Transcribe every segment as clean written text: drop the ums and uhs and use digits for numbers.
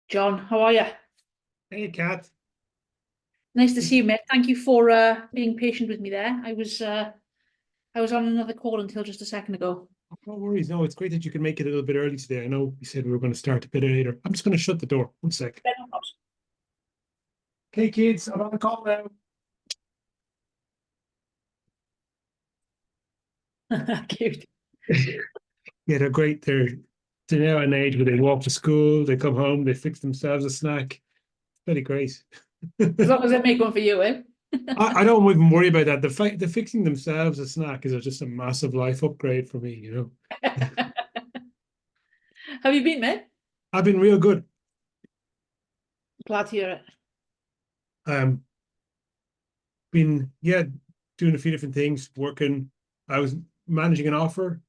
John, how are you? Hey, Cath. Nice to see you, mate. Thank you for being patient with me there. I was on another call until just a second ago. No worries. No, it's great that you can make it a little bit early today. I know we said we were going to start a bit later. I'm just going to shut the door. One sec. Yeah, no probs. Okay, kids, I'm on the call now. Cute. Yeah, they're great. They're now at an age where they walk to school, they come home, they fix themselves a snack. Very great. As long as I make one for you, eh? I don't even worry about that. The fixing themselves a snack is just a massive life upgrade for me. How have you been, mate? I've been real good. Glad to hear it. Um, been doing a few different things, working. I was managing an offer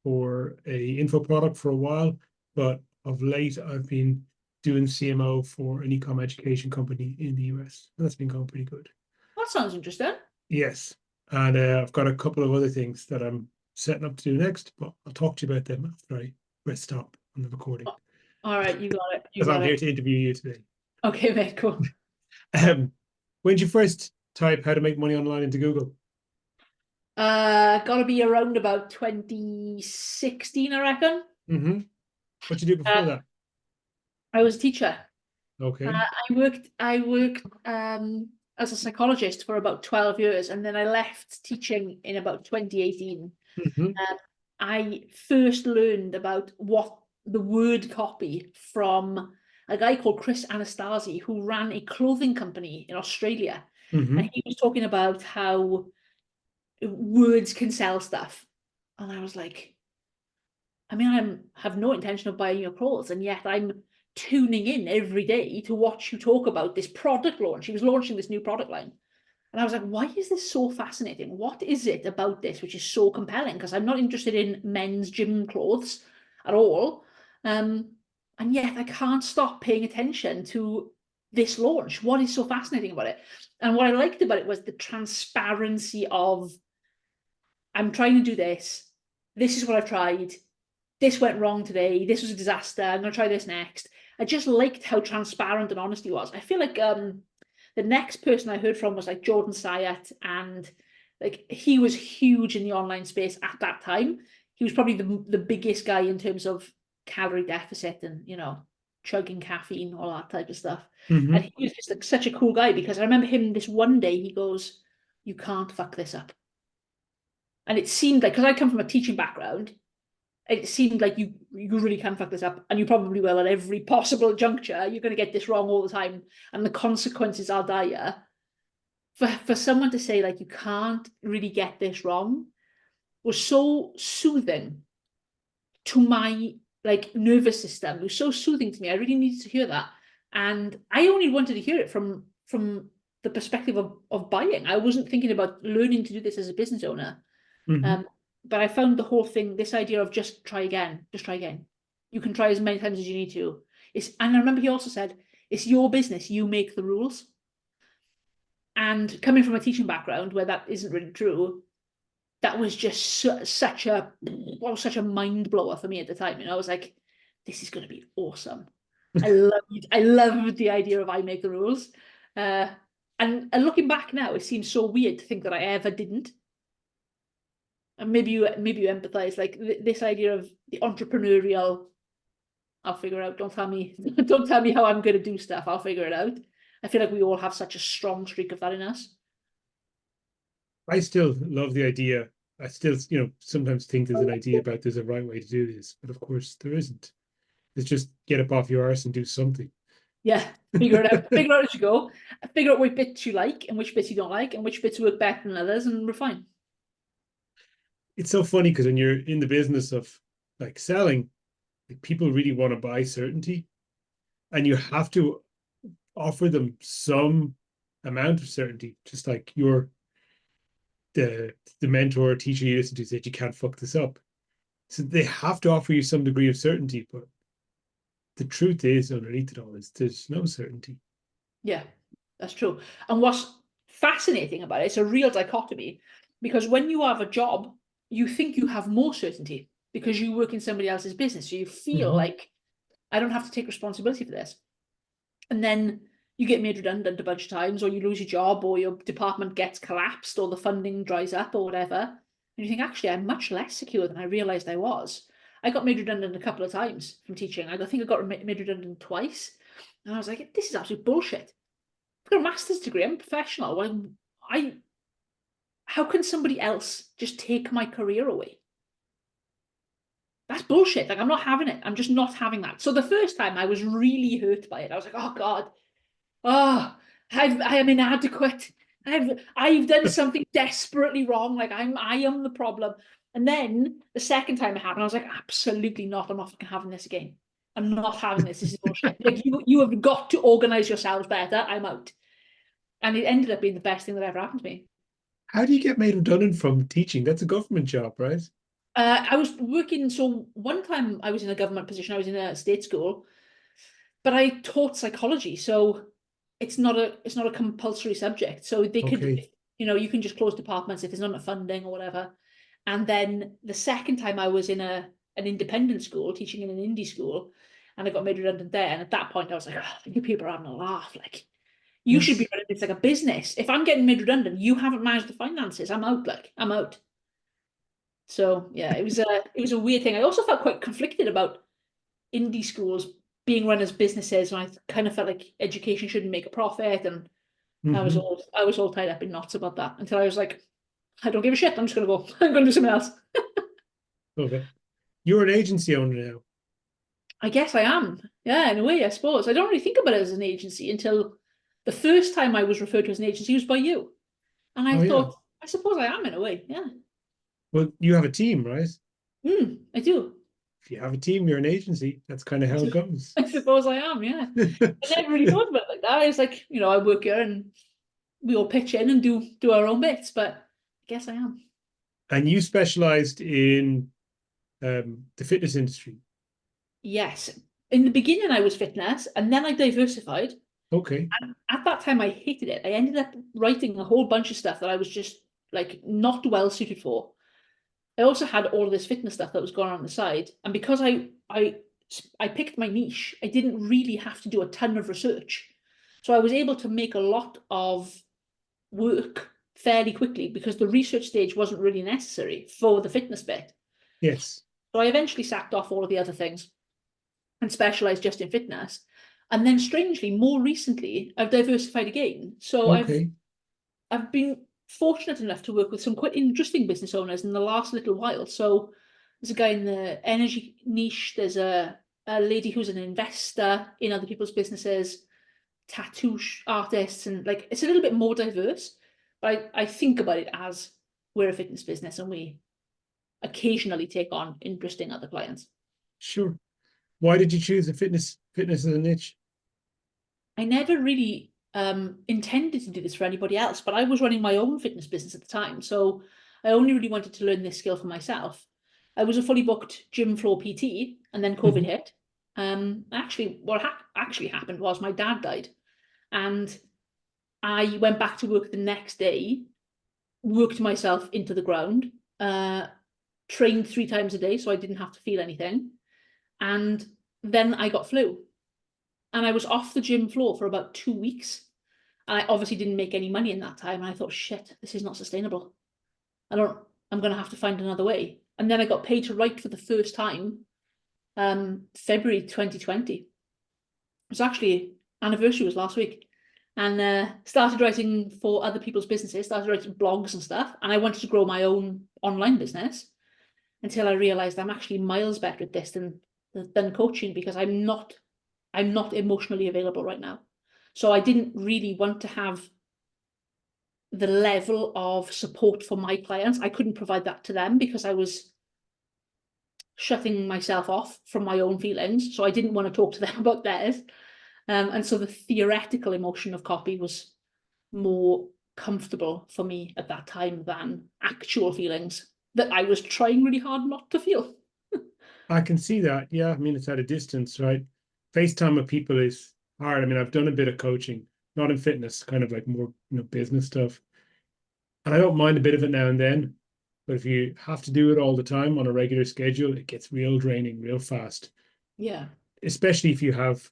for a info product for a while, but of late I've been doing CMO for an ecom education company in the US. That's been going pretty good. That sounds interesting. Yes, and I've got a couple of other things that I'm setting up to do next, but I'll talk to you about them after I press stop on the recording, Oh, all right, you got it. You because I'm got here it. to interview you today. Okay, mate, cool. Um, when did you first type how to make money online into Google? Gotta be around about 2016, I reckon. Mm-hmm. What you do Uh, before that? I was a teacher. Okay. I worked as a psychologist for about 12 years, and then I left teaching in about 2018. Mm-hmm. Um, I first learned about what the word copy from a guy called Chris Anastasi, who ran a clothing company in Australia. Mm-hmm. And he was talking about how words can sell stuff. And I was like, I mean, have no intention of buying your clothes, and yet I'm tuning in every day to watch you talk about this product launch. He was launching this new product line. And I was like, why is this so fascinating? What is it about this which is so compelling? Because I'm not interested in men's gym clothes at all. And yet I can't stop paying attention to this launch. What is so fascinating about it? And what I liked about it was the transparency of, I'm trying to do this. This is what I've tried. This went wrong today. This was a disaster. I'm going to try this next. I just liked how transparent and honest he was. I feel like the next person I heard from was like Jordan Syatt, and like he was huge in the online space at that time. He was probably the biggest guy in terms of calorie deficit and chugging caffeine, all that type of stuff. And Mm-hmm. he was just like such a cool guy because I remember him this one day. He goes, "You can't fuck this up." And it seemed like, because I come from a teaching background, it seemed like you really can fuck this up, and you probably will at every possible juncture. You're going to get this wrong all the time, and the consequences are dire. For someone to say like you can't really get this wrong was so soothing to my like nervous system. It was so soothing to me. I really needed to hear that, and I only wanted to hear it from the perspective of buying. I wasn't thinking about learning to do this as a business owner. Mm-hmm. But I found the whole thing, this idea of just try again, just try again. You can try as many times as you need to. And I remember he also said, it's your business, you make the rules. And coming from a teaching background where that isn't really true, that was just such a mind blower for me at the time. I was like, this is going to be awesome. I loved the idea of I make the rules. Uh, and looking back now, it seems so weird to think that I ever didn't. And maybe you empathize, like this idea of the entrepreneurial. I'll figure it out. Don't tell me, don't tell me how I'm going to do stuff. I'll figure it out. I feel like we all have such a strong streak of that in us. I still love the idea. I still, sometimes think there's an idea about there's a right way to do this, but of course there isn't. It's just get up off your arse and do something. Yeah, figure it out. Figure it out as you go. Figure out which bits you like and which bits you don't like, and which bits work better than others, and refine. It's so funny because when you're in the business of like selling, like, people really want to buy certainty, and you have to offer them some amount of certainty, just like the mentor or teacher you listen to said you can't fuck this up. So they have to offer you some degree of certainty, but the truth is underneath it all is there's no certainty. Yeah, that's true. And what's fascinating about it, it's a real dichotomy because when you have a job, you think you have more certainty because you work in somebody else's business. So you feel Mm-hmm. like I don't have to take responsibility for this. And then you get made redundant a bunch of times, or you lose your job, or your department gets collapsed, or the funding dries up, or whatever. And you think, actually, I'm much less secure than I realized I was. I got made redundant a couple of times from teaching. I think I got made redundant twice. And I was like, this is absolute bullshit. I've got a master's degree. I'm a professional. How can somebody else just take my career away? That's bullshit. Like, I'm not having it. I'm just not having that. So the first time I was really hurt by it. I was like, oh God, oh, I am inadequate. I've done something desperately wrong. Like I am the problem. And then the second time it happened, I was like, absolutely not. I'm not fucking having this again. I'm not having this. This is bullshit. Like you have got to organize yourselves better. I'm out. And it ended up being the best thing that ever happened to me. How do you get made redundant from teaching? That's a government job, right? I was working. So one time I was in a government position. I was in a state school, but I taught psychology. So it's not a compulsory subject. So they could, Okay. you can just close departments if there's not enough funding or whatever. And then the second time I was in an independent school, teaching in an indie school, and I got made redundant there. And at that point, I was like, oh, you people are having a laugh. Like, you should be Yes. running this like a business. If I'm getting made redundant, you haven't managed the finances. I'm out. Like, I'm out. So yeah, it was a weird thing. I also felt quite conflicted about indie schools being run as businesses, and I kind of felt like education shouldn't make a profit, and Hmm. I was all tied up in knots about that until I was like, I don't give a shit. I'm just gonna go. I'm gonna do something else. Okay. You're an agency owner now. I guess I am. Yeah, in a way, I suppose. I don't really think about it as an agency until the first time I was referred to as an agency was by you, and I Oh yeah. thought, I suppose I am in a way. Yeah. Well, you have a team, right? I do. If you have a team, you're an agency. That's kind of how it goes. I suppose I am. Yeah. I never really thought about it like that. I was like, I work here and we all pitch in and do our own bits, but I guess I am. And you specialized in the fitness industry. Yes. In the beginning, I was fitness, and then I diversified. Okay. And at that time, I hated it. I ended up writing a whole bunch of stuff that I was just like not well suited for. I also had all of this fitness stuff that was going on the side, and because I picked my niche, I didn't really have to do a ton of research, so I was able to make a lot of work fairly quickly because the research stage wasn't really necessary for the fitness bit. Yes. So I eventually sacked off all of the other things and specialized just in fitness. And then strangely, more recently, I've diversified again. So Okay. I've been fortunate enough to work with some quite interesting business owners in the last little while. So there's a guy in the energy niche, there's a lady who's an investor in other people's businesses, tattoo artists, and like it's a little bit more diverse. But I think about it as we're a fitness business and we occasionally take on interesting other clients. Sure. Why did you choose the fitness as a niche? I never really intended to do this for anybody else, but I was running my own fitness business at the time. So I only really wanted to learn this skill for myself. I was a fully booked gym floor PT, and then COVID Hmm. hit. Actually, what actually happened was my dad died, and I went back to work the next day, worked myself into the ground, trained 3 times a day so I didn't have to feel anything. And then I got flu. And I was off the gym floor for about 2 weeks. And I obviously didn't make any money in that time. And I thought, shit, this is not sustainable. I'm going to have to find another way. And then I got paid to write for the first time, February 2020. It was actually, anniversary was last week. And started writing for other people's businesses, started writing blogs and stuff. And I wanted to grow my own online business until I realized I'm actually miles better at this than coaching because I'm not emotionally available right now. So I didn't really want to have the level of support for my clients. I couldn't provide that to them because I was shutting myself off from my own feelings. So I didn't want to talk to them about theirs. And so the theoretical emotion of copy was more comfortable for me at that time than actual feelings that I was trying really hard not to feel. I can see that. Yeah. I mean, it's at a distance, right? FaceTime with people is hard. I mean, I've done a bit of coaching, not in fitness, kind of like more, business stuff. And I don't mind a bit of it now and then. But if you have to do it all the time on a regular schedule, it gets real draining real fast. Yeah. especially if you have,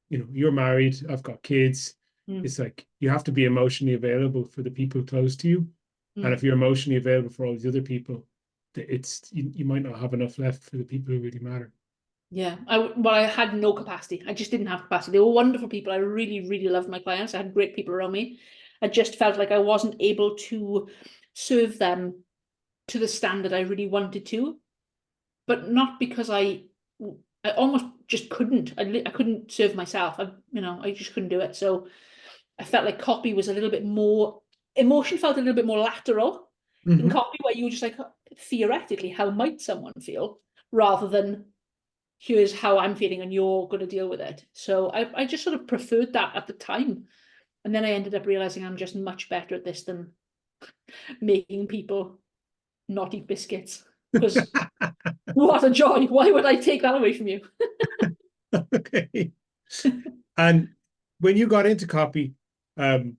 you're married, I've got kids. Mm, It's like you have to be emotionally available for the people close to you. And mm. if you're emotionally available for all these other people, you might not have enough left for the people who really matter. Yeah, I had no capacity. I just didn't have capacity. They were wonderful people. I really, really loved my clients. I had great people around me. I just felt like I wasn't able to serve them to the standard I really wanted to, but not because I almost just couldn't. I couldn't serve myself. I just couldn't do it. So I felt like copy was a little bit more, emotion felt a little bit more lateral in Mm-hmm. copy, where you were just like, theoretically, how might someone feel, rather than here's how I'm feeling and you're going to deal with it. So I just sort of preferred that at the time. And then I ended up realizing I'm just much better at this than making people not eat biscuits. Because what a joy. Why would I take that away from you? Okay. And when you got into copy, um,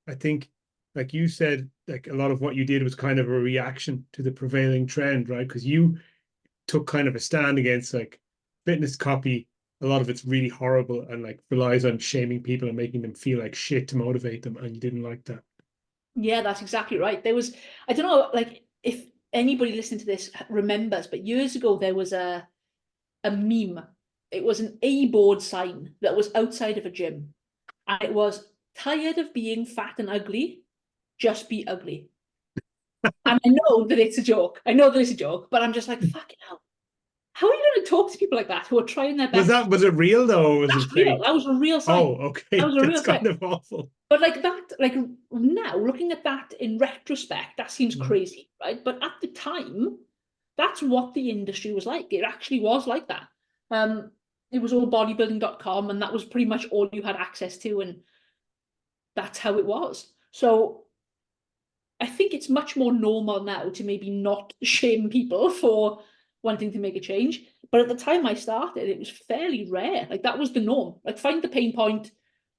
I think, like you said, like a lot of what you did was kind of a reaction to the prevailing trend, right? Because you took kind of a stand against like fitness copy. A lot of it's really horrible and like relies on shaming people and making them feel like shit to motivate them, and you didn't like that. Yeah, that's exactly right. There was, I don't know, like if anybody listening to this remembers, but years ago there was a meme. It was an A board sign that was outside of a gym. And it was, tired of being fat and ugly, just be ugly. And I know that it's a joke. I know that it's a joke, but I'm just like, fucking hell. How are you going to talk to people like that who are trying their best? Was it real though, or was it That's real. fake? That was a real Oh, sign. That okay. was a real That's sign. kind of awful. But like that, like now, looking at that in retrospect, that seems Mhm. crazy, right? But at the time, that's what the industry was like. It actually was like that. Um, it was all bodybuilding.com, and that was pretty much all you had access to, and that's how it was. So I think it's much more normal now to maybe not shame people for wanting to make a change. But at the time I started, it was fairly rare. Like that was the norm. Like find the pain point,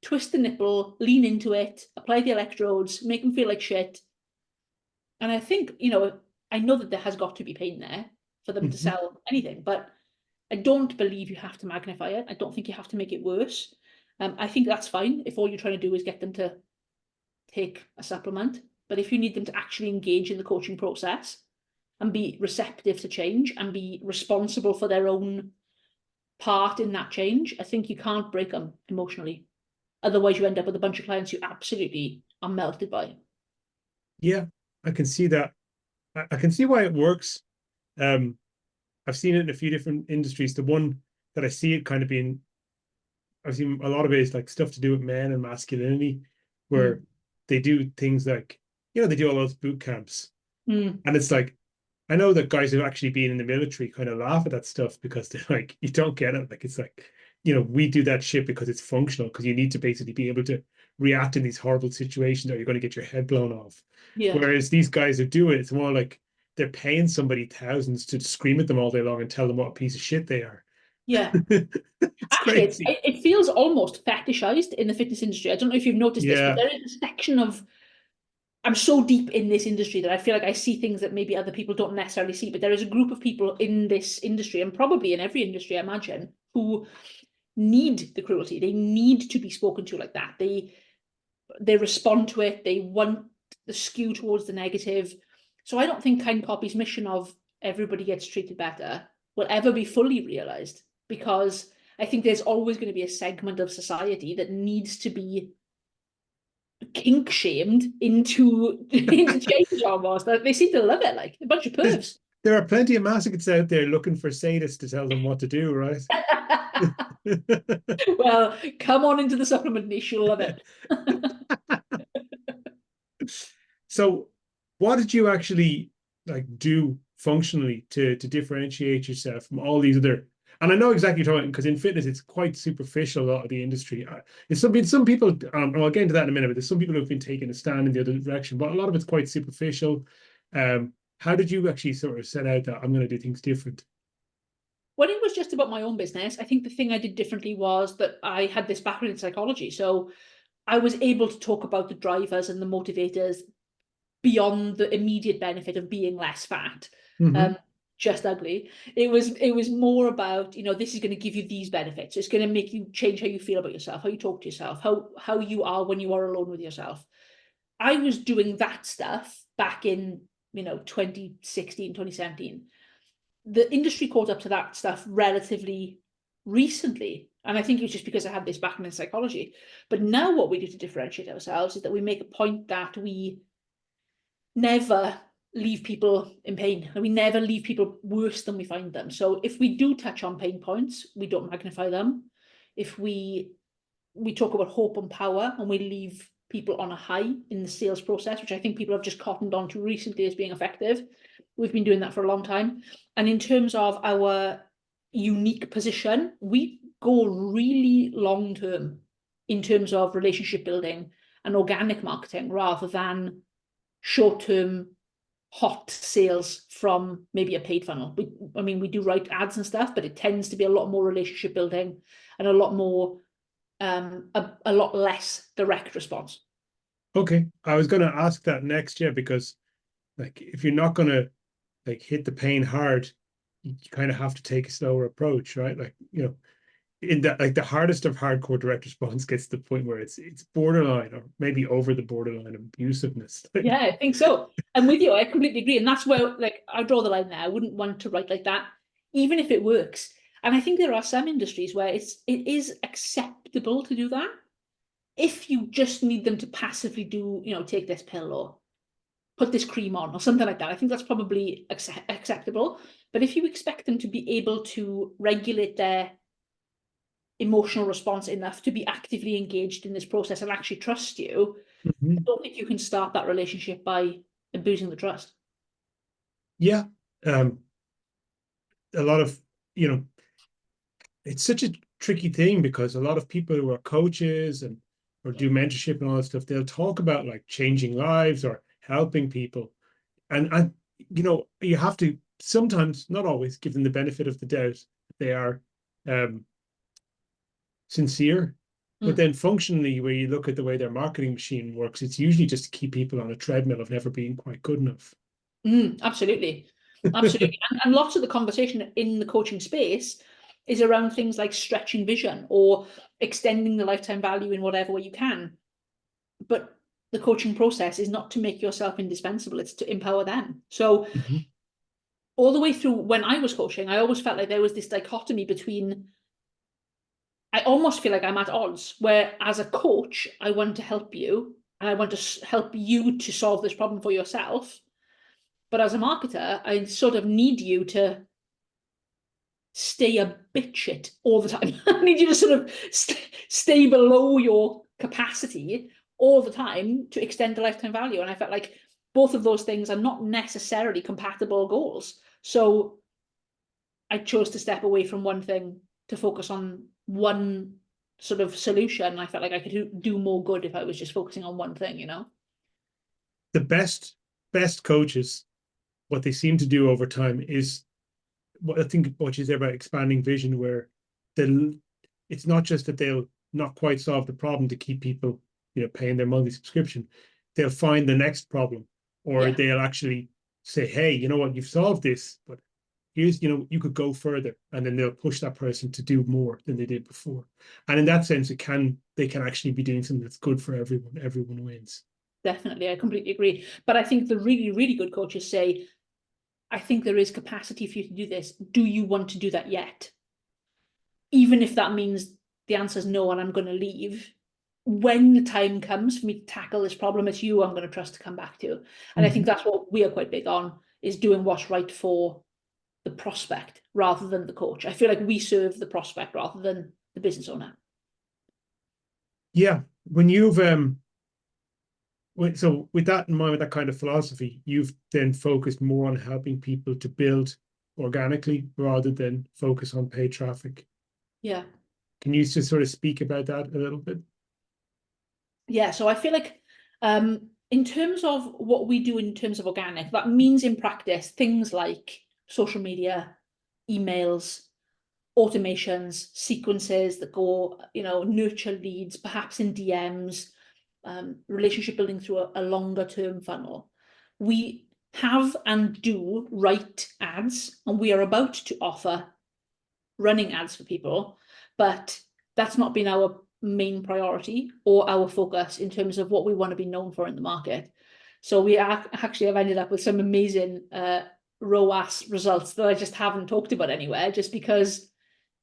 twist the nipple, lean into it, apply the electrodes, make them feel like shit. And I think, I know that there has got to be pain there for them to Mhm. sell anything, but I don't believe you have to magnify it. I don't think you have to make it worse. I think that's fine if all you're trying to do is get them to take a supplement. But if you need them to actually engage in the coaching process and be receptive to change and be responsible for their own part in that change, I think you can't break them emotionally. Otherwise, you end up with a bunch of clients you absolutely are melted by. Yeah, I can see that. I can see why it works. Um, I've seen it in a few different industries. The one that I see it kind of being, I've seen a lot of it is like stuff to do with men and masculinity, where Mm. they do things like, they do all those boot camps. Mm. And it's like, I know that guys who actually been in the military kind of laugh at that stuff because they're like, you don't get it. Like, it's like, we do that shit because it's functional, because you need to basically be able to react in these horrible situations or you're going to get your head blown off. Yeah. Whereas these guys who do it, it's more like they're paying somebody thousands to scream at them all day long and tell them what a piece of shit they are. Yeah. It's Actually, crazy. it feels almost fetishized in the fitness industry. I don't know if you've noticed this, but Yeah. there is a section of, I'm so deep in this industry that I feel like I see things that maybe other people don't necessarily see. But there is a group of people in this industry, and probably in every industry, I imagine, who need the cruelty. They need to be spoken to like that. They respond to it. They want the skew towards the negative. So I don't think Kind Copy's mission of everybody gets treated better will ever be fully realized, because I think there's always going to be a segment of society that needs to be kink shamed into change almost. They seem to love it, like a bunch of There's, pervs. there are plenty of masochists out there looking for sadists to tell them what to do, right? Well, come on into the supplement niche, you'll love it. So, what did you actually like do functionally to differentiate yourself from all these other? And I know exactly what you're talking, because in fitness it's quite superficial. A lot of the industry. It's some people. I'll get into that in a minute. But there's some people who've been taking a stand in the other direction, but a lot of it's quite superficial. How did you actually sort of set out that I'm going to do things different? When it was just about my own business, I think the thing I did differently was that I had this background in psychology. So I was able to talk about the drivers and the motivators beyond the immediate benefit of being less fat. Mm-hmm. Um, just ugly. It was more about, this is going to give you these benefits. It's going to make you change how you feel about yourself, how you talk to yourself, how you are when you are alone with yourself. I was doing that stuff back in, 2016, 2017. The industry caught up to that stuff relatively recently. And I think it was just because I had this background in psychology. But now what we do to differentiate ourselves is that we make a point that we never leave people in pain, and we never leave people worse than we find them. So if we do touch on pain points, we don't magnify them. If we talk about hope and power, and we leave people on a high in the sales process, which I think people have just cottoned on to recently as being effective. We've been doing that for a long time. And in terms of our unique position, we go really long term in terms of relationship building and organic marketing, rather than short-term hot sales from maybe a paid funnel. We do write ads and stuff, but it tends to be a lot more relationship building and a lot more, a lot less direct response. Okay, I was going to ask that next, yeah, because like if you're not going to like hit the pain hard, you kind of have to take a slower approach, right? Like, in that, like the hardest of hardcore direct response gets to the point where it's borderline or maybe over the borderline of abusiveness. Yeah, I think so. And with you, I completely agree. And that's where, like, I draw the line there. I wouldn't want to write like that, even if it works. And I think there are some industries where it is acceptable to do that. If you just need them to passively do, take this pill or put this cream on or something like that, I think that's probably acceptable. But if you expect them to be able to regulate their emotional response enough to be actively engaged in this process and actually trust you, I don't think you can start that relationship by abusing the trust. Yeah. A lot of, it's such a tricky thing because a lot of people who are coaches and or do mentorship and all that stuff, they'll talk about like changing lives or helping people. And you have to sometimes, not always, give them the benefit of the doubt that they are sincere. But then functionally, where you look at the way their marketing machine works, it's usually just to keep people on a treadmill of never being quite good enough. Absolutely. Absolutely. And lots of the conversation in the coaching space is around things like stretching vision or extending the lifetime value in whatever way you can. But the coaching process is not to make yourself indispensable, it's to empower them. So all the way through when I was coaching, I always felt like there was this dichotomy between, I almost feel like I'm at odds, where as a coach, I want to help you and I want to help you to solve this problem for yourself. But as a marketer, I sort of need you to stay a bit shit all the time. I need you to sort of stay below your capacity all the time to extend the lifetime value. And I felt like both of those things are not necessarily compatible goals. So I chose to step away from one thing to focus on one sort of solution. I felt like I could do more good if I was just focusing on one thing, The best coaches, what they seem to do over time is what I think what you said about expanding vision, where it's not just that they'll not quite solve the problem to keep people, paying their monthly subscription. They'll find the next problem, or they'll actually say, hey, you know what, you've solved this, but here's, you could go further, and then they'll push that person to do more than they did before. And in that sense, they can actually be doing something that's good for everyone. Everyone wins. Definitely, I completely agree. But I think the really, really good coaches say, I think there is capacity for you to do this. Do you want to do that yet? Even if that means the answer is no and I'm going to leave. When the time comes for me to tackle this problem, it's you I'm going to trust to come back to. And I think that's what we are quite big on, is doing what's right for the prospect rather than the coach. I feel like we serve the prospect rather than the business owner. Yeah. When you've so with that in mind, with that kind of philosophy, you've then focused more on helping people to build organically rather than focus on paid traffic. Yeah. Can you just sort of speak about that a little bit? Yeah, so I feel like in terms of what we do in terms of organic, that means in practice things like social media, emails, automations, sequences that go, nurture leads, perhaps in DMs, relationship building through a longer term funnel. We have and do write ads, and we are about to offer running ads for people, but that's not been our main priority or our focus in terms of what we want to be known for in the market. So we actually have ended up with some amazing ROAS results that I just haven't talked about anywhere, just because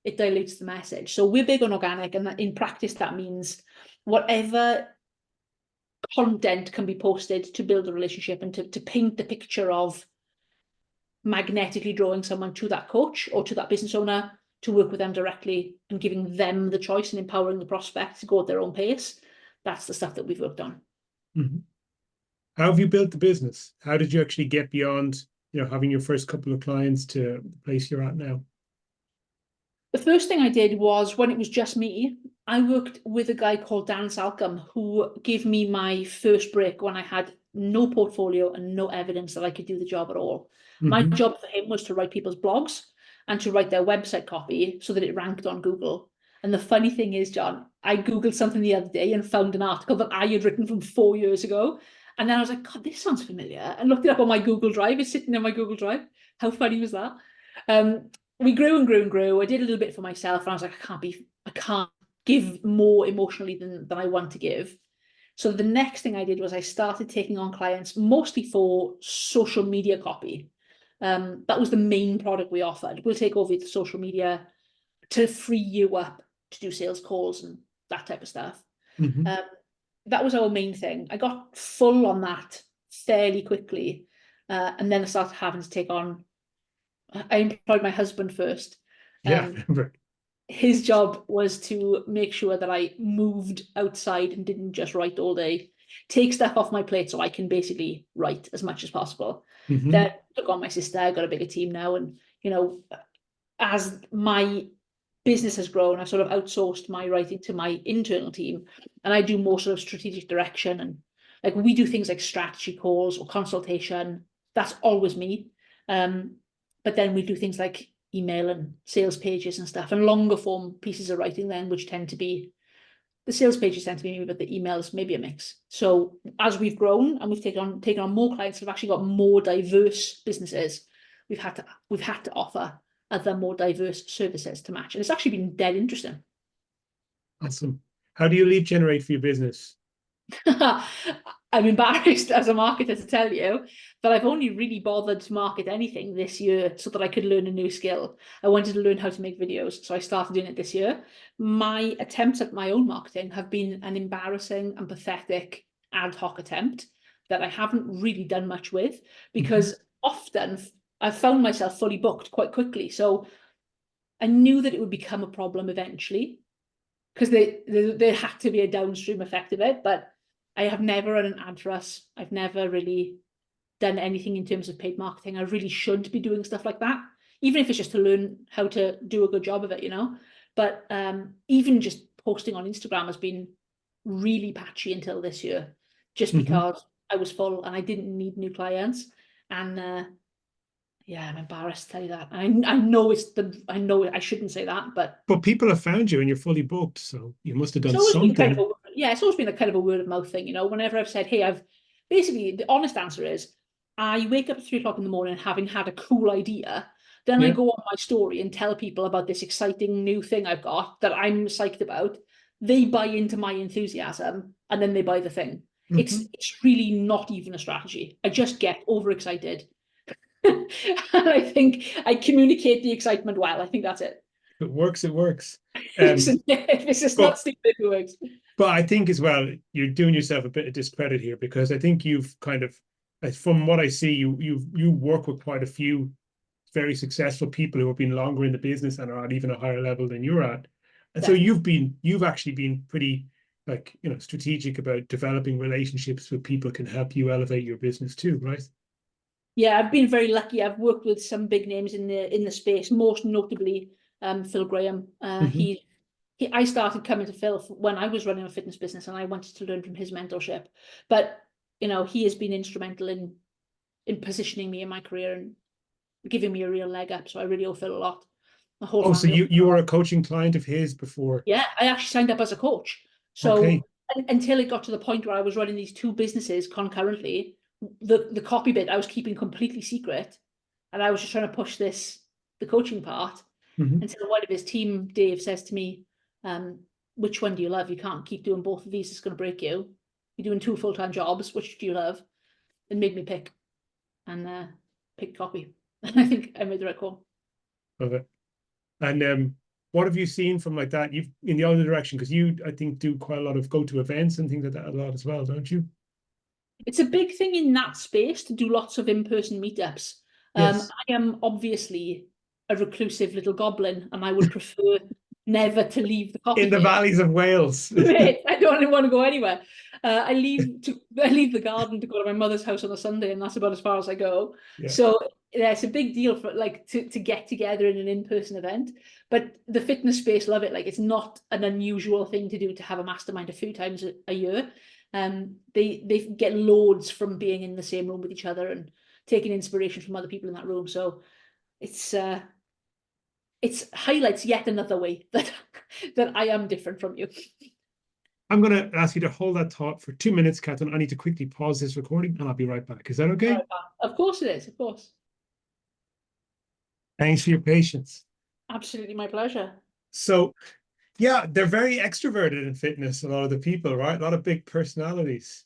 it dilutes the message. So we're big on organic, and in practice that means whatever content can be posted to build a relationship and to paint the picture of magnetically drawing someone to that coach or to that business owner to work with them directly and giving them the choice and empowering the prospect to go at their own pace. That's the stuff that we've worked on. Mm-hmm. How have you built the business? How did you actually get beyond, having your first couple of clients to the place you're at now? The first thing I did was, when it was just me, I worked with a guy called Dan Salcombe, who gave me my first break when I had no portfolio and no evidence that I could do the job at all. My job for him was to write people's blogs and to write their website copy so that it ranked on Google. And the funny thing is, John, I Googled something the other day and found an article that I had written from 4 years ago. And then I was like, God, this sounds familiar. And looked it up on my Google Drive. It's sitting in my Google Drive. How funny was that? We grew and grew and grew. I did a little bit for myself, and I was like, I can't give more emotionally than I want to give. So the next thing I did was I started taking on clients mostly for social media copy. That was the main product we offered. We'll take over the social media to free you up to do sales calls and that type of stuff. That was our main thing. I got full on that fairly quickly. And then I started having to take on, I employed my husband first. Yeah, remember. His job was to make sure that I moved outside and didn't just write all day, take stuff off my plate so I can basically write as much as possible. Then I took on my sister. I got a bigger team now, and as my business has grown, I've sort of outsourced my writing to my internal team, and I do more sort of strategic direction, and like we do things like strategy calls or consultation. That's always me. But then we do things like email and sales pages and stuff, and longer form pieces of writing then, which tend to be, the sales pages tend to be me, but the emails maybe a mix. So as we've grown and we've taken on more clients, we've actually got more diverse businesses. We've had to offer other more diverse services to match, and it's actually been dead interesting. Awesome. How do you lead generate for your business? I'm embarrassed as a marketer to tell you, but I've only really bothered to market anything this year so that I could learn a new skill. I wanted to learn how to make videos, so I started doing it this year. My attempts at my own marketing have been an embarrassing and pathetic ad hoc attempt that I haven't really done much with, because often I've found myself fully booked quite quickly. So I knew that it would become a problem eventually, because there had to be a downstream effect of it, but I have never run an ad for us. I've never really done anything in terms of paid marketing. I really should be doing stuff like that, even if it's just to learn how to do a good job of it, But even just posting on Instagram has been really patchy until this year, just because I was full and I didn't need new clients. And yeah, I'm embarrassed to tell you that. I know I shouldn't say that, but people have found you and you're fully booked, so you must have done it's something. It's always been a kind of a word of mouth thing, Whenever I've said, hey, basically the honest answer is I wake up at 3 o'clock in the morning having had a cool idea. Then I go on my story and tell people about this exciting new thing I've got that I'm psyched about. They buy into my enthusiasm and then they buy the thing. It's really not even a strategy. I just get overexcited. And I think I communicate the excitement well. I think that's it. If it works, it works. This is not stupid, it works. But I think as well, you're doing yourself a bit of discredit here, because I think you've kind of, from what I see, you work with quite a few very successful people who have been longer in the business and are at even a higher level than you're at. And so you've actually been pretty strategic about developing relationships with people who can help you elevate your business too, right? Yeah, I've been very lucky. I've worked with some big names in the space, most notably Phil Graham. I started coming to Phil when I was running a fitness business, and I wanted to learn from his mentorship. But he has been instrumental in positioning me in my career and giving me a real leg up. So I really owe Phil a lot. So you were a coaching client of his before? Yeah, I actually signed up as a coach. So until it got to the point where I was running these 2 businesses concurrently, the copy bit I was keeping completely secret, and I was just trying to push the coaching part. Mhm. Until one of his team, Dave, says to me, which one do you love? You can't keep doing both of these, it's going to break you. You're doing 2 full-time jobs, which do you love? And made me pick, and pick copy. And I think I made the right call. Love it. And what have you seen from like that? You've in the other direction, because you, I think, do quite a lot of go to events and things like that a lot as well, don't you? It's a big thing in that space to do lots of in-person meetups. Yes. I am obviously a reclusive little goblin, and I would prefer never to leave the coffee In the table. valleys of Wales. I don't want to go anywhere. I leave the garden to go to my mother's house on a Sunday, and that's about as far as I go. Yeah. So yeah, it's a big deal for like to get together in an in-person event. But the fitness space love it. Like it's not an unusual thing to do to have a mastermind a few times a year. They get loads from being in the same room with each other and taking inspiration from other people in that room. So it's highlights yet another way that that I am different from you. I'm going to ask you to hold that thought for 2 minutes, Catherine. I need to quickly pause this recording and I'll be right back. Is that okay? Of course it is, of course. Thanks for your patience. Absolutely my pleasure. So, yeah, they're very extroverted in fitness, a lot of the people, right? A lot of big personalities.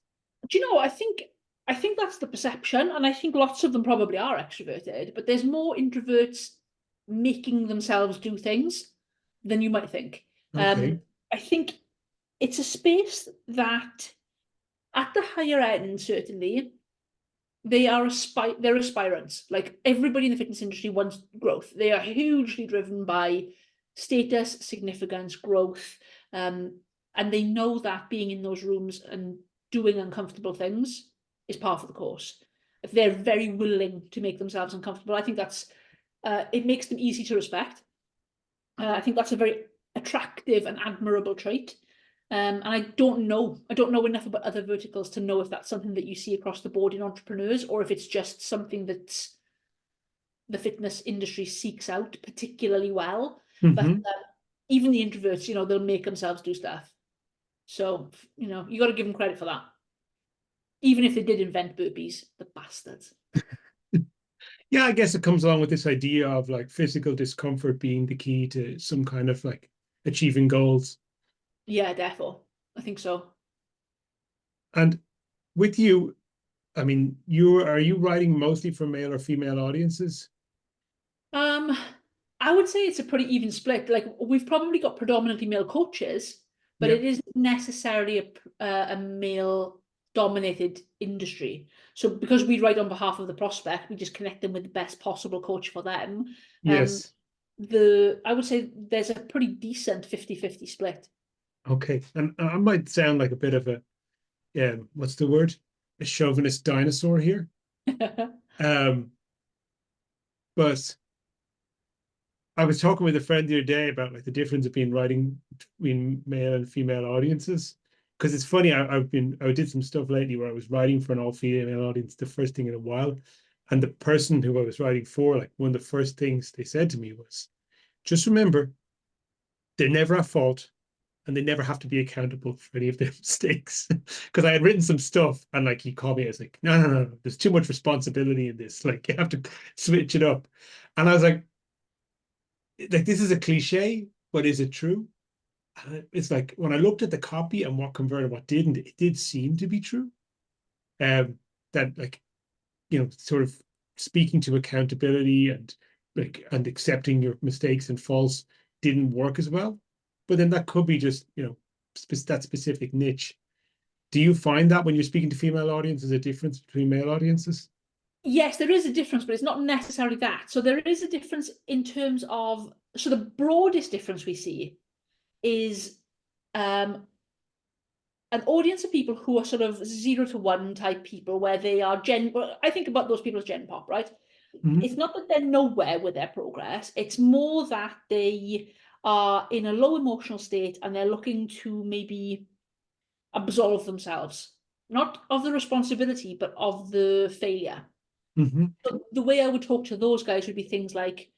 Do you know, I think that's the perception, and I think lots of them probably are extroverted, but there's more introverts making themselves do things than you might think. Okay. I think it's a space that at the higher end, certainly, they're aspirants. Like everybody in the fitness industry wants growth. They are hugely driven by status, significance, growth. And they know that being in those rooms and doing uncomfortable things is part of the course. If they're very willing to make themselves uncomfortable, I think that's it makes them easy to respect. I think that's a very attractive and admirable trait. And I don't know enough about other verticals to know if that's something that you see across the board in entrepreneurs, or if it's just something that the fitness industry seeks out particularly well. But even the introverts, they'll make themselves do stuff. So, you got to give them credit for that. Even if they did invent burpees, the bastards. Yeah, I guess it comes along with this idea of like physical discomfort being the key to some kind of like achieving goals. Yeah, therefore, I think so. And with you, I mean, are you writing mostly for male or female audiences? I would say it's a pretty even split. Like we've probably got predominantly male coaches, but Yep. it isn't necessarily a male dominated industry. So because we write on behalf of the prospect, we just connect them with the best possible coach for them. Yes. I would say there's a pretty decent 50-50 split. Okay. And I might sound like a bit of a, what's the word? A chauvinist dinosaur here. Um, but I was talking with a friend the other day about like the difference between writing between male and female audiences. Because it's funny, I did some stuff lately where I was writing for an all-female audience the first thing in a while. And the person who I was writing for, like one of the first things they said to me was, just remember, they're never at fault and they never have to be accountable for any of their mistakes. Because I had written some stuff and like he called me, I was like, no, there's too much responsibility in this. Like you have to switch it up. And I was like, this is a cliche, but is it true? And it's like when I looked at the copy and what converted, what didn't, it did seem to be true. That like, sort of speaking to accountability and like and accepting your mistakes and faults didn't work as well. But then that could be just, that specific niche. Do you find that when you're speaking to female audiences, a difference between male audiences? Yes, there is a difference, but it's not necessarily that. So there is a difference in terms of, so the broadest difference we see is an audience of people who are sort of 0 to 1 type people, where they are well, I think about those people as gen pop, right? It's not that they're nowhere with their progress. It's more that they are in a low emotional state and they're looking to maybe absolve themselves, not of the responsibility, but of the failure. So the way I would talk to those guys would be things like,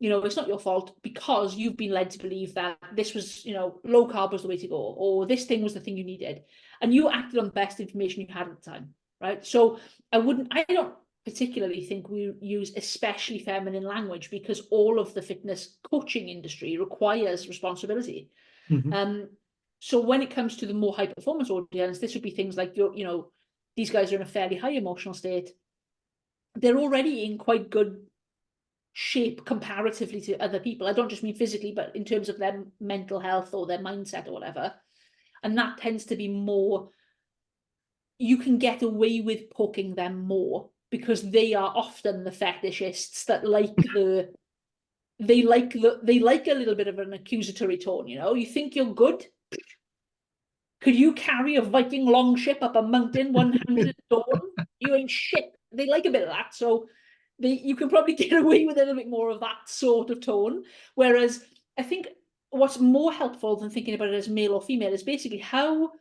it's not your fault because you've been led to believe that this was, low carb was the way to go, or this thing was the thing you needed, and you acted on the best information you had at the time. right? So I don't particularly think we use especially feminine language because all of the fitness coaching industry requires responsibility. So when it comes to the more high performance audience, this would be things like these guys are in a fairly high emotional state. They're already in quite good shape comparatively to other people. I don't just mean physically, but in terms of their mental health or their mindset or whatever. And that tends to be more, you can get away with poking them more because they are often the fetishists that they like a little bit of an accusatory tone, you think you're good. Could you carry a Viking longship up a mountain one-handed at dawn? You ain't shit. They like a bit of that. So you can probably get away with a little bit more of that sort of tone. Whereas I think what's more helpful than thinking about it as male or female is basically how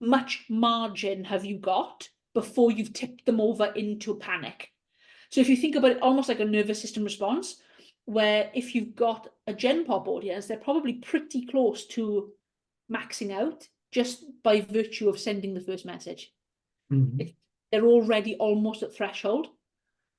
much margin have you got before you've tipped them over into panic. So if you think about it almost like a nervous system response, where if you've got a Gen Pop audience, they're probably pretty close to maxing out just by virtue of sending the first message. They're already almost at threshold.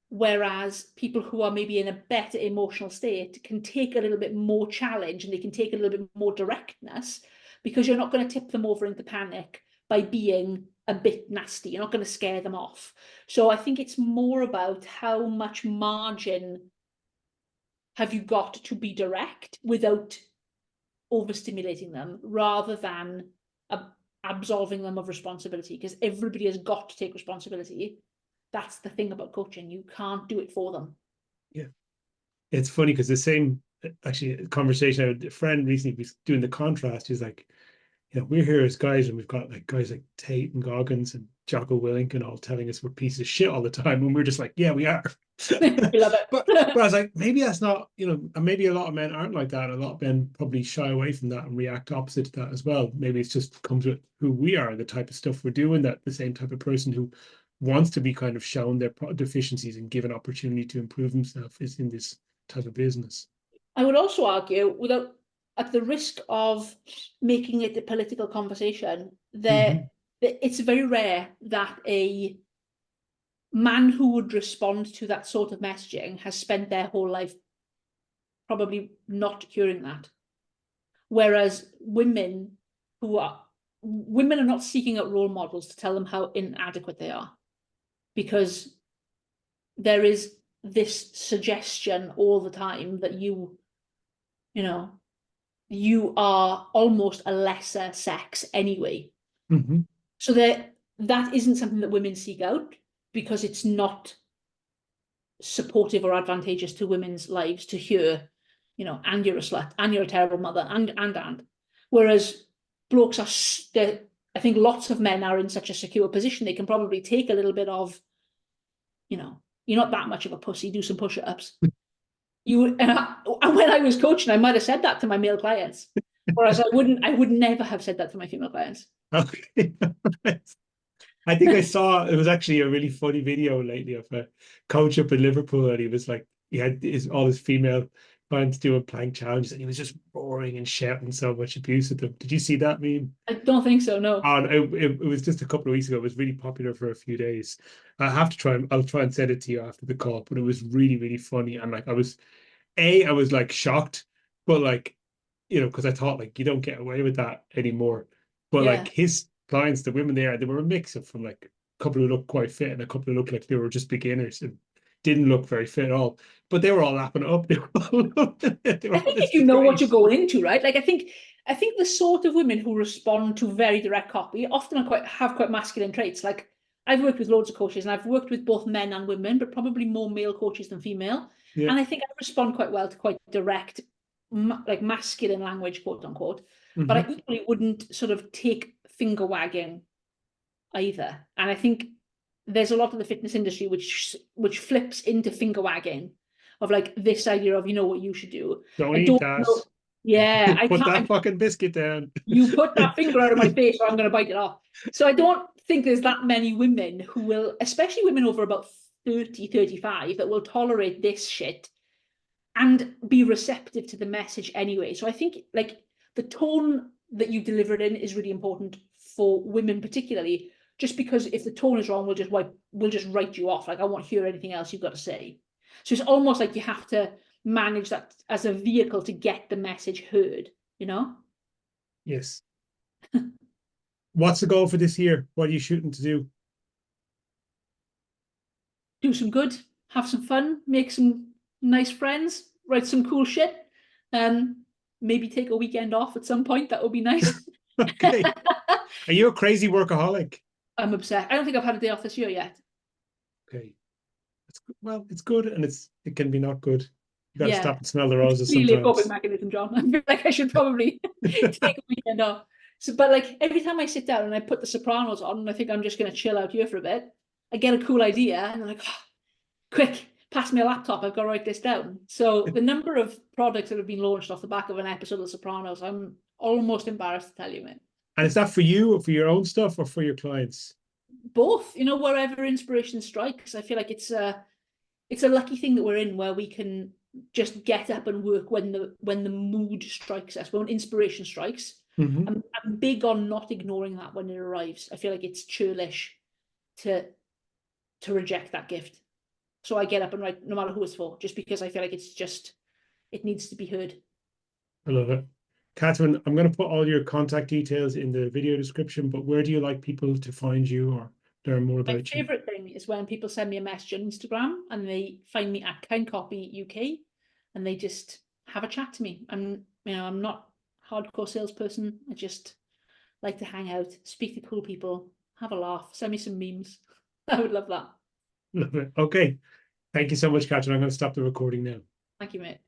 Whereas people who are maybe in a better emotional state can take a little bit more challenge and they can take a little bit more directness because you're not going to tip them over into panic by being a bit nasty. You're not going to scare them off. So I think it's more about how much margin have you got to be direct without overstimulating them rather than absolving them of responsibility, because everybody has got to take responsibility. That's the thing about coaching. You can't do it for them. Yeah. It's funny because the same, actually, conversation I had a friend recently was doing the contrast. He's like, we're here as guys and we've got like guys like Tate and Goggins and Jocko Willink and all telling us we're pieces of shit all the time. And we're just like, yeah, we are. We love it. but I was like, maybe that's not, and maybe a lot of men aren't like that. A lot of men probably shy away from that and react opposite to that as well. Maybe it's just comes with who we are, the type of stuff we're doing, that the same type of person who wants to be kind of shown their deficiencies and given opportunity to improve themselves is in this type of business. I would also argue, at the risk of making it a political conversation, it's very rare that a man who would respond to that sort of messaging has spent their whole life probably not hearing that. Whereas women are not seeking out role models to tell them how inadequate they are, because there is this suggestion all the time that you are almost a lesser sex anyway. So that isn't something that women seek out because it's not supportive or advantageous to women's lives to hear, and you're a slut, and you're a terrible mother, and. Whereas blokes I think lots of men are in such a secure position, they can probably take a little bit of, you're not that much of a pussy, do some push-ups. And when I was coaching, I might have said that to my male clients, whereas I would never have said that to my female clients. Okay. I think I saw, it was actually a really funny video lately of a coach up in Liverpool, and he was like, he had all his female clients doing plank challenges, and he was just roaring and shouting so much abuse at them. Did you see that meme? I don't think so, no. And it was just a couple of weeks ago. It was really popular for a few days. I'll try and send it to you after the call, but it was really, really funny. And like, I was like shocked, but like, because I thought like, you don't get away with that anymore. But like his clients, the women there, they were a mix of from like a couple who looked quite fit and a couple who looked like they were just beginners and didn't look very fit at all. But they were all lapping it up. I think if you know what you're going into, right? Like I think the sort of women who respond to very direct copy often have quite masculine traits. Like I've worked with loads of coaches and I've worked with both men and women, but probably more male coaches than female. Yeah. And I think I respond quite well to quite direct, like masculine language, quote unquote. But I equally wouldn't sort of take finger wagging either. And I think there's a lot of the fitness industry which flips into finger wagging of like this idea of what you should do. Don't eat that. Yeah, put that fucking biscuit down. You put that finger out of my face or I'm going to bite it off. So I don't think there's that many women who will, especially women over about 30, 35, that will tolerate this shit and be receptive to the message anyway. So I think like the tone that you deliver it in is really important for women particularly just because if the tone is wrong, we'll just write you off. Like, I won't hear anything else you've got to say. So it's almost like you have to manage that as a vehicle to get the message heard, you know? Yes. What's the goal for this year? What are you shooting to do? Do some good, have some fun, make some nice friends, write some cool shit. Maybe take a weekend off at some point. That would be nice. Okay. Are you a crazy workaholic? I'm upset. I don't think I've had a day off this year yet. Okay. Well, it's good and it can be not good. You got to Yeah, stop and smell the it's roses clearly a coping sometimes. mechanism, John. I feel like I should probably take a weekend off. So, but like every time I sit down and I put The Sopranos on, and I think I'm just going to chill out here for a bit, I get a cool idea, and I'm like, oh, quick, pass me a laptop. I've got to write this down. So the number of products that have been launched off the back of an episode of The Sopranos, I'm almost embarrassed to tell you, mate. And is that for you or for your own stuff or for your clients? Both, you know, wherever inspiration strikes. I feel like it's a lucky thing that we're in, where we can just get up and work when the mood strikes us, when inspiration strikes. Mm-hmm. I'm big on not ignoring that when it arrives. I feel like it's churlish to reject that gift. So I get up and write no matter who it's for, just because I feel like it needs to be heard. I love it. Catherine, I'm going to put all your contact details in the video description, but where do you like people to find you or learn more My about you? favorite thing is when people send me a message on Instagram and they find me at Kind Copy UK and they just have a chat to me. I'm not a hardcore salesperson. I just like to hang out, speak to cool people, have a laugh, send me some memes. I would love that. Love it. Okay. Thank you so much, Catherine. I'm going to stop the recording now. Thank you, mate.